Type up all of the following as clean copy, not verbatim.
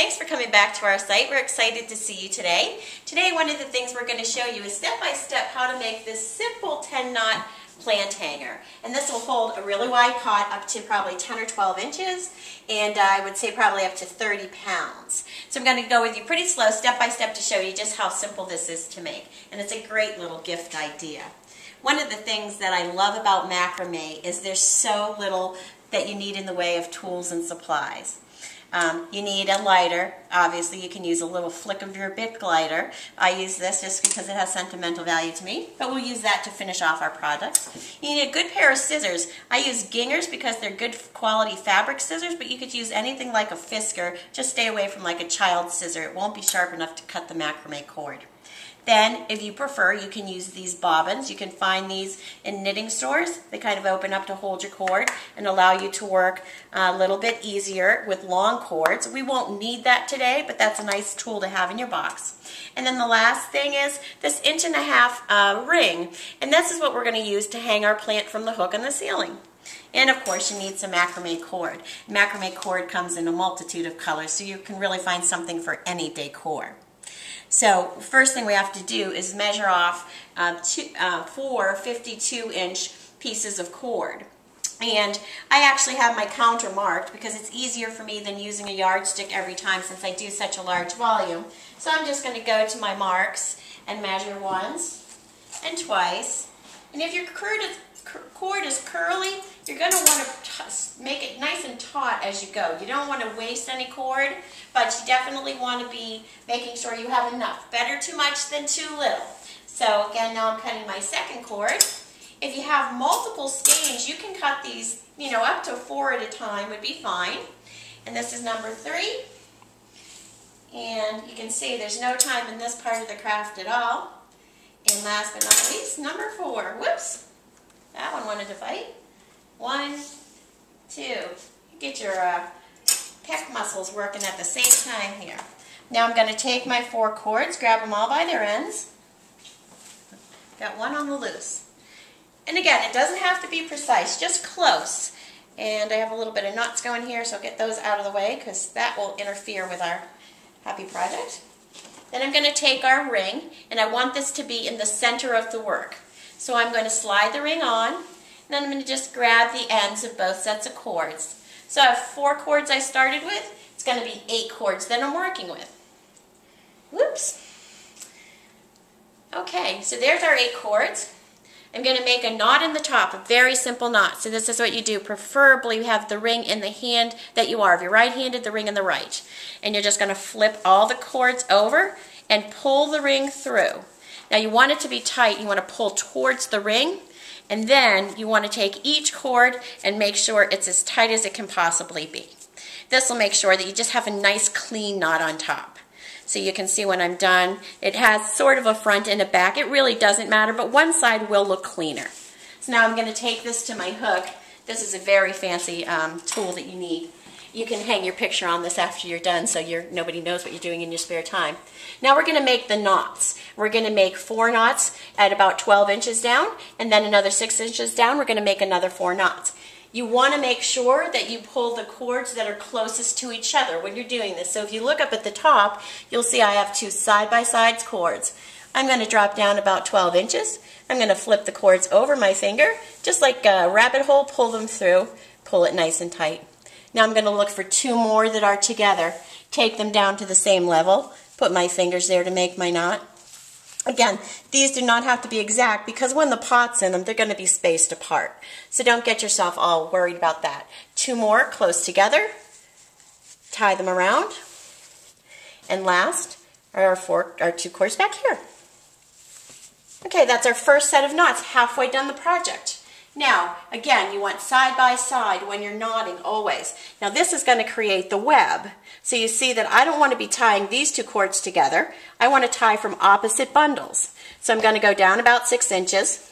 Thanks for coming back to our site. We're excited to see you today. Today, one of the things we're going to show you is step-by-step how to make this simple 10-knot plant hanger. And this will hold a really wide pot up to probably 10 or 12 inches, and I would say probably up to 30 pounds. So I'm going to go with you pretty slow, step-by-step, to show you just how simple this is to make. And it's a great little gift idea. One of the things that I love about macrame is there's so little that you need in the way of tools and supplies. You need a lighter. Obviously, you can use a little flick of your Bic lighter. I use this just because it has sentimental value to me, but we'll use that to finish off our products. You need a good pair of scissors. I use Gingers because they're good quality fabric scissors, but you could use anything like a Fisker. Just stay away from like a child's scissor. It won't be sharp enough to cut the macrame cord. Then, if you prefer, you can use these bobbins. You can find these in knitting stores. They kind of open up to hold your cord and allow you to work a little bit easier with long cords. We won't need that today, but that's a nice tool to have in your box. And then the last thing is this 1.5-inch ring. And this is what we're going to use to hang our plant from the hook on the ceiling. And of course you need some macrame cord. Macrame cord comes in a multitude of colors, so you can really find something for any decor. So first thing we have to do is measure off 4 52-inch pieces of cord. And I actually have my counter marked because it's easier for me than using a yardstick every time since I do such a large volume. So I'm just going to go to my marks and measure once and twice. And if your cord is curly, you're going to want to make it nice and taut as you go. You don't want to waste any cord, but you definitely want to be making sure you have enough. Better too much than too little. So again, now I'm cutting my second cord. If you have multiple skeins, you can cut these, up to 4 at a time would be fine. And this is number 3. And you can see there's no time in this part of the craft at all. And last but not least, number 4. Whoops. That one wanted to fight. 1, 2. Get your pec muscles working at the same time here. Now I'm going to take my 4 cords, grab them all by their ends. Got one on the loose. And again, it doesn't have to be precise, just close. And I have a little bit of knots going here, so I'll get those out of the way because that will interfere with our happy project. Then I'm going to take our ring, and I want this to be in the center of the work. So I'm going to slide the ring on, and then I'm going to just grab the ends of both sets of cords. So I have 4 cords I started with. It's going to be 8 cords that I'm working with. Whoops. Okay, so there's our 8 cords. I'm going to make a knot in the top, a very simple knot. So this is what you do. Preferably have the ring in the hand that you are. If you're right-handed, the ring in the right. And you're just going to flip all the cords over and pull the ring through. Now you want it to be tight. You want to pull towards the ring. And then you want to take each cord and make sure it's as tight as it can possibly be. This will make sure that you just have a nice clean knot on top. So you can see when I'm done, it has sort of a front and a back. It really doesn't matter, but one side will look cleaner. So now I'm going to take this to my hook. This is a very fancy tool that you need. You can hang your picture on this after you're done so nobody knows what you're doing in your spare time. Now we're going to make the knots. We're going to make 4 knots at about 12 inches down, and then another 6 inches down, we're going to make another 4 knots. You want to make sure that you pull the cords that are closest to each other when you're doing this. So if you look up at the top, you'll see I have 2 side-by-side cords. I'm going to drop down about 12 inches. I'm going to flip the cords over my finger, just like a rabbit hole, pull them through, pull it nice and tight. Now I'm going to look for 2 more that are together. Take them down to the same level, put my fingers there to make my knot. Again, these do not have to be exact because when the pot's in them, they're going to be spaced apart. So don't get yourself all worried about that. 2 more close together, tie them around, and last are our 2 cords back here. Okay, that's our first set of knots, halfway done the project. Now, again, you want side by side when you're knotting always. Now this is going to create the web. So you see that I don't want to be tying these 2 cords together. I want to tie from opposite bundles. So I'm going to go down about 6 inches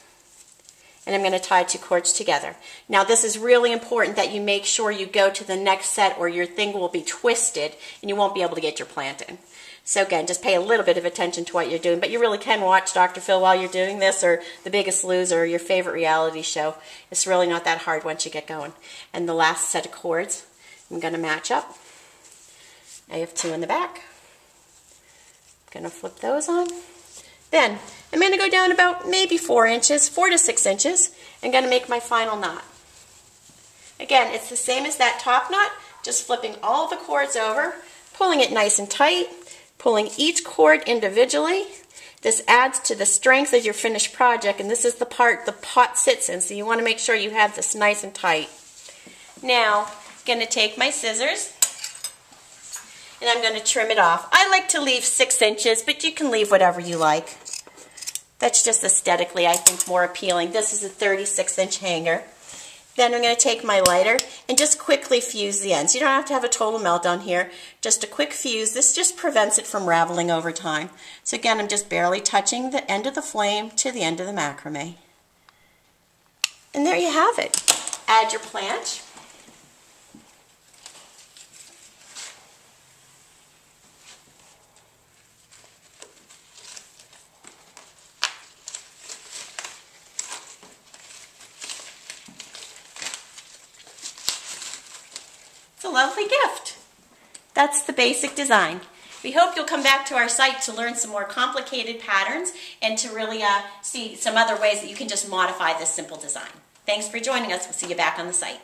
and I'm going to tie 2 cords together. Now this is really important that you make sure you go to the next set or your thing will be twisted and you won't be able to get your plant in. So again, just pay a little bit of attention to what you're doing, but you really can watch Dr. Phil while you're doing this, or The Biggest Loser, or your favorite reality show. It's really not that hard once you get going. And the last set of cords, I'm going to match up I have 2 in the back. I'm going to flip those on. Then I'm going to go down about maybe 4 inches, 4 to 6 inches. I'm going to make my final knot. Again, it's the same as that top knot, just flipping all the cords over, pulling it nice and tight, pulling each cord individually. This adds to the strength of your finished project, and this is the part the pot sits in, so you want to make sure you have this nice and tight. Now, I'm going to take my scissors, and I'm going to trim it off. I like to leave 6 inches, but you can leave whatever you like. That's just aesthetically, I think, more appealing. This is a 36-inch hanger. Then I'm going to take my lighter and just quickly fuse the ends. You don't have to have a total meltdown here. Just a quick fuse. This just prevents it from raveling over time. So again, I'm just barely touching the end of the flame to the end of the macrame. And there you have it. Add your plant. A lovely gift. That's the basic design. We hope you'll come back to our site to learn some more complicated patterns and to really see some other ways that you can just modify this simple design. Thanks for joining us. We'll see you back on the site.